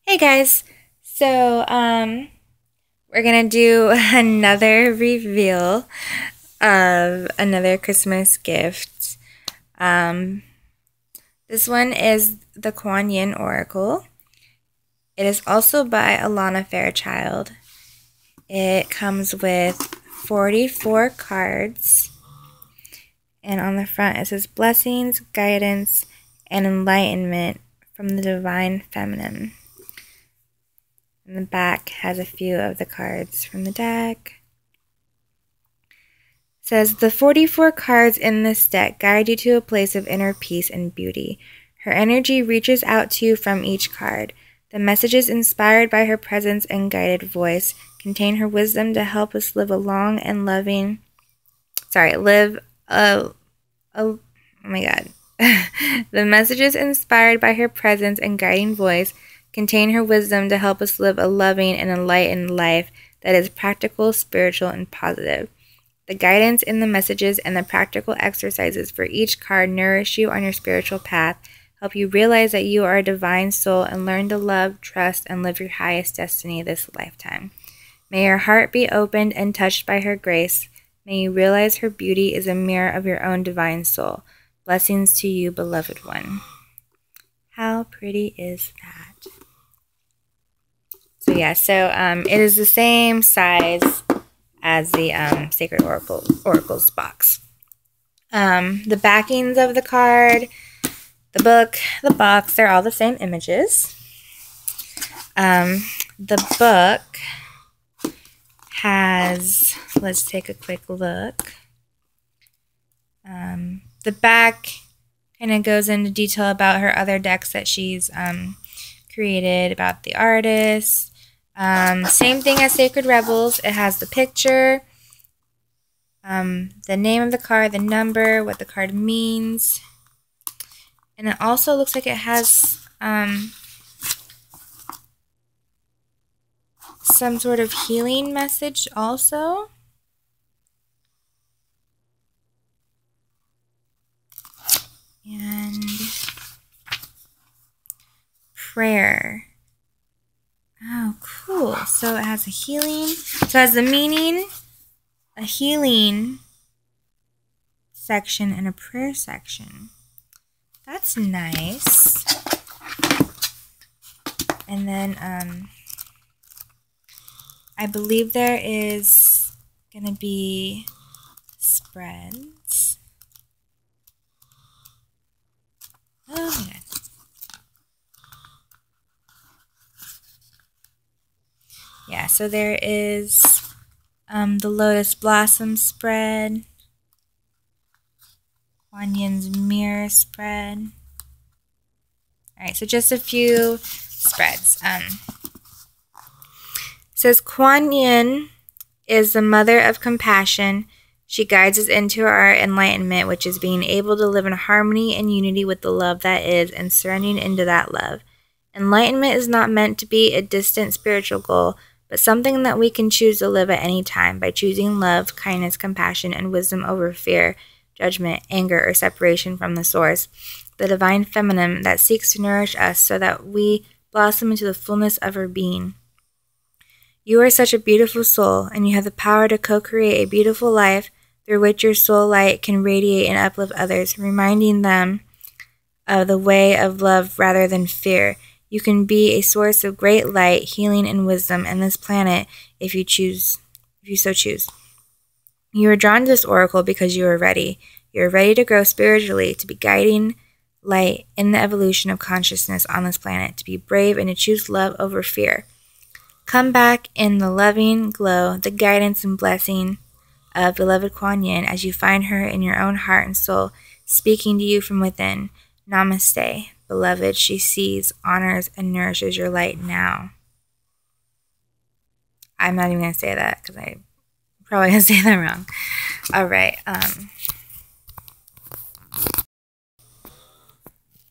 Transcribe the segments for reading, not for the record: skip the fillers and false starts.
Hey guys, so we're gonna do another reveal of another Christmas gift. This one is the Kuan Yin Oracle. It is also by Alana Fairchild. It comes with 44 cards, and on the front it says blessings, guidance, and enlightenment from the Divine Feminine. And the back has a few of the cards from the deck. It says, the 44 cards in this deck guide you to a place of inner peace and beauty. Her energy reaches out to you from each card. The messages inspired by her presence and guided voice contain her wisdom to help us live a long and loving... oh my god. The messages inspired by her presence and guiding voice contain her wisdom to help us live a loving and enlightened life that is practical, spiritual, and positive. The guidance in the messages and the practical exercises for each card nourish you on your spiritual path, help you realize that you are a divine soul, and learn to love, trust, and live your highest destiny this lifetime. May your heart be opened and touched by her grace. May you realize her beauty is a mirror of your own divine soul. Blessings to you, beloved one. How pretty is that? So yeah, it is the same size as the Sacred Oracles box. The backings of the card, the book, the box, they're all the same images. The book has, let's take a quick look. The back kind of goes into detail about her other decks that she's created, about the artist. Same thing as Sacred Rebels. It has the picture, the name of the card, the number, what the card means. And it also looks like it has some sort of healing message also. And prayer. Oh, cool. So it has a healing. So it has the meaning, a healing section, and a prayer section. That's nice. And then I believe there is going to be spreads. Oh my god. Yeah, so there is the Lotus Blossom spread, Kuan Yin's Mirror spread. Alright, so just a few spreads. It says, Kuan Yin is the mother of compassion. She guides us into our enlightenment, which is being able to live in harmony and unity with the love that is and surrendering into that love. Enlightenment is not meant to be a distant spiritual goal, but something that we can choose to live at any time by choosing love, kindness, compassion, and wisdom over fear, judgment, anger, or separation from the source, the divine feminine that seeks to nourish us so that we blossom into the fullness of our being. You are such a beautiful soul, and you have the power to co-create a beautiful life through which your soul light can radiate and uplift others, reminding them of the way of love rather than fear. You can be a source of great light, healing, and wisdom in this planet if you so choose. You are drawn to this oracle because you are ready. You are ready to grow spiritually, to be guiding light in the evolution of consciousness on this planet, to be brave and to choose love over fear. Come back in the loving glow, the guidance and blessing of beloved Kuan Yin as you find her in your own heart and soul, speaking to you from within. Namaste. Beloved, she sees, honors, and nourishes your light now. I'm not even going to say that because I'm probably going to say that wrong. Alright.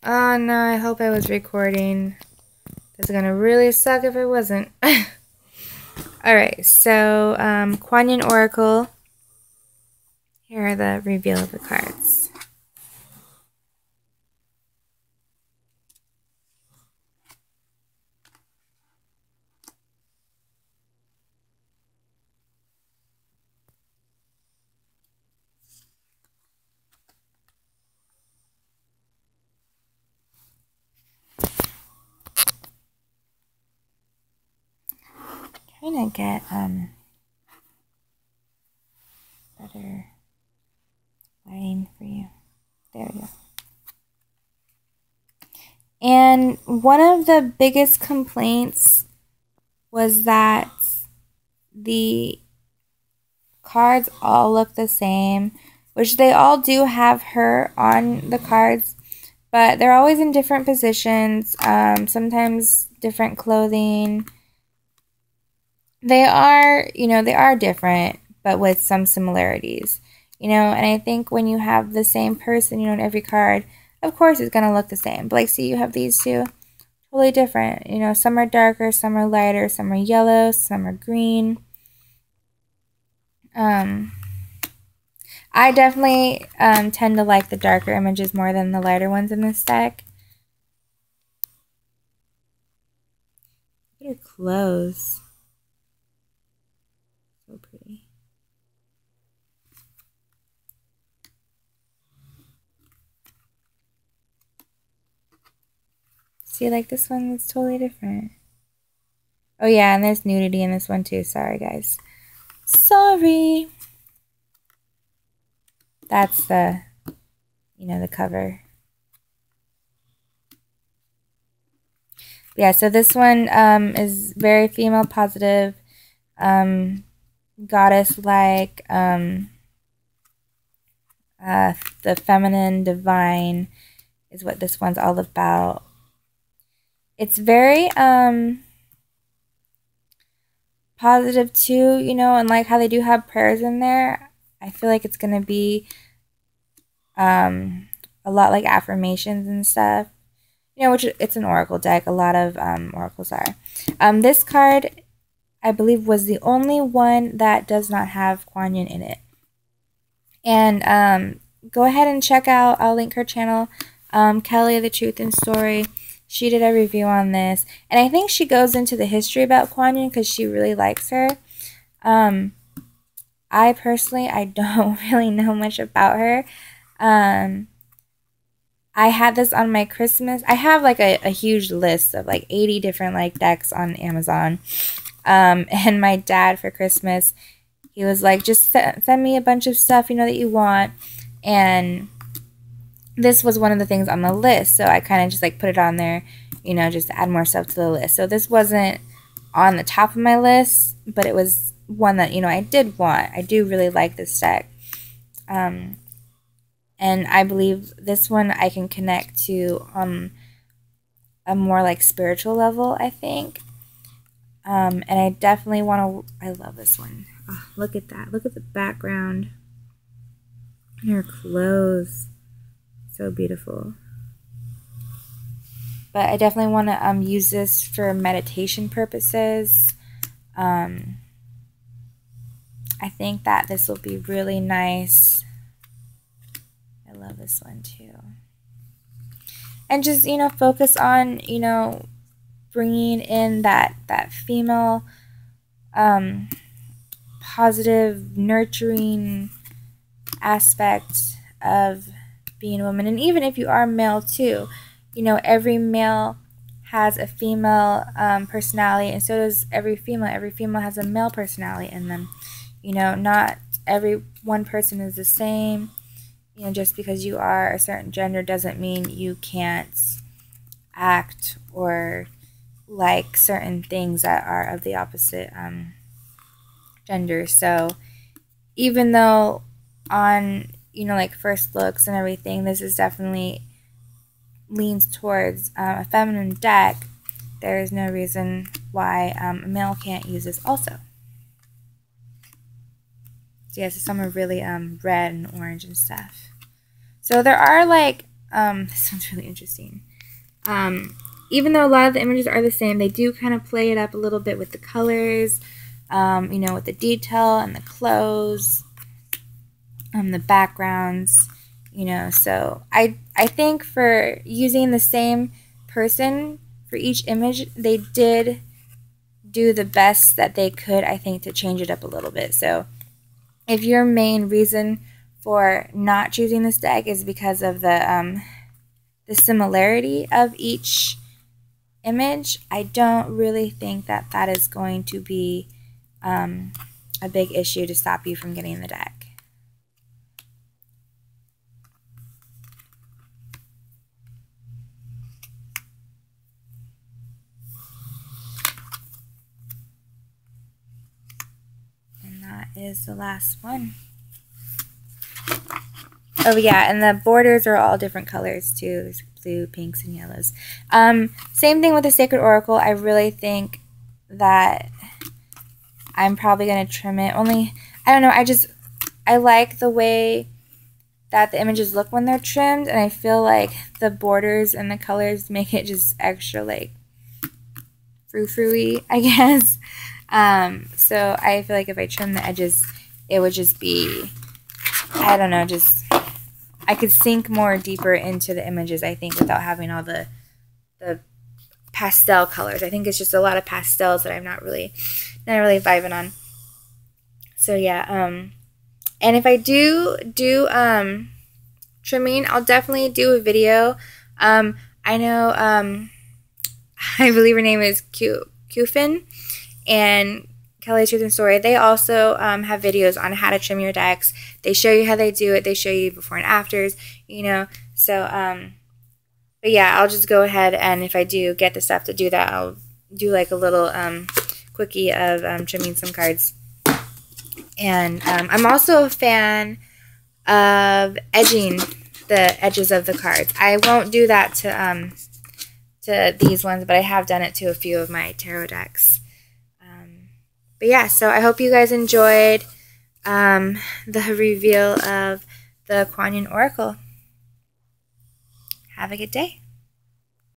Oh no, I hope I was recording. It's going to really suck if it wasn't. Alright, so Kuan Yin Oracle. Here are the reveal of the cards. trying to get better lighting for you. There we go. And one of the biggest complaints was that the cards all look the same, which they all do have her on the cards, but they're always in different positions, sometimes different clothing. They are, they are different, but with some similarities, and I think when you have the same person, in every card, of course it's going to look the same. But like, see, you have these two, totally different. Some are darker, some are lighter, some are yellow, some are green. I definitely tend to like the darker images more than the lighter ones in this deck. Look at her clothes. So pretty. See, like this one is totally different. Oh yeah, and there's nudity in this one too. Sorry, guys. Sorry. That's the, the cover. Yeah, so this one is very female positive, goddess-like, the feminine, divine is what this one's all about. It's very positive too, and like how they do have prayers in there. I feel like it's going to be a lot like affirmations and stuff. Which it's an oracle deck. A lot of oracles are. This card, I believe, was the only one that does not have Kuan Yin in it. And go ahead and check out, I'll link her channel, Kelly, The Truth and Story. She did a review on this. And I think she goes into the history about Kuan Yin because she really likes her. I personally, I don't really know much about her. I had this on my Christmas. I have like a huge list of like 80 different like decks on Amazon. And my dad for Christmas, he was like, just send me a bunch of stuff, that you want. And this was one of the things on the list. So I kind of just like put it on there, just to add more stuff to the list. So this wasn't on the top of my list, but it was one that, I did want. I do really like this deck. And I believe this one I can connect to on a more like spiritual level, I think. And I definitely want to, I love this one. Oh, look at that. Look at the background. And her clothes. So beautiful. But I definitely want to use this for meditation purposes. I think that this will be really nice. I love this one too. And just, focus on, bringing in that female, positive, nurturing aspect of being a woman. And even if you are male too, every male has a female personality, and so does every female. Every female has a male personality in them. Not every one person is the same. Just because you are a certain gender doesn't mean you can't act or like certain things that are of the opposite gender. So even though on, like first looks and everything, this is definitely leans towards a feminine deck, there is no reason why a male can't use this also. So yeah, so some are really red and orange and stuff. So there are like, this one's really interesting. Even though a lot of the images are the same, they do kind of play it up a little bit with the colors, with the detail and the clothes, the backgrounds, So I think for using the same person for each image, they did do the best that they could, I think, to change it up a little bit. So if your main reason for not choosing this deck is because of the similarity of each image, I don't really think that that is going to be a big issue to stop you from getting the deck. And that is the last one. Oh yeah, and the borders are all different colors too. There's blue, pinks, and yellows. Same thing with the Sacred Oracle. I really think that I'm probably going to trim it. Only, I don't know, I like the way that the images look when they're trimmed, and I feel like the borders and the colors make it just extra, like, frou-frou-y, I guess. So I feel like if I trim the edges, it would just be, I don't know, just, I could sink more deeper into the images, I think, without having all the pastel colors. I think it's just a lot of pastels that I'm not really vibing on. So yeah, and if I do trimming, I'll definitely do a video. I know, I believe her name is Kufin and Kelly's Truth and Story. They also have videos on how to trim your decks. They show you how they do it. They show you before and afters, you know. So, but yeah, I'll just go ahead, and if I do get the stuff to do that, I'll do like a little quickie of trimming some cards. And I'm also a fan of edging the edges of the cards. I won't do that to these ones, but I have done it to a few of my tarot decks. But yeah, so I hope you guys enjoyed the reveal of the Kuan Yin Oracle. Have a good day.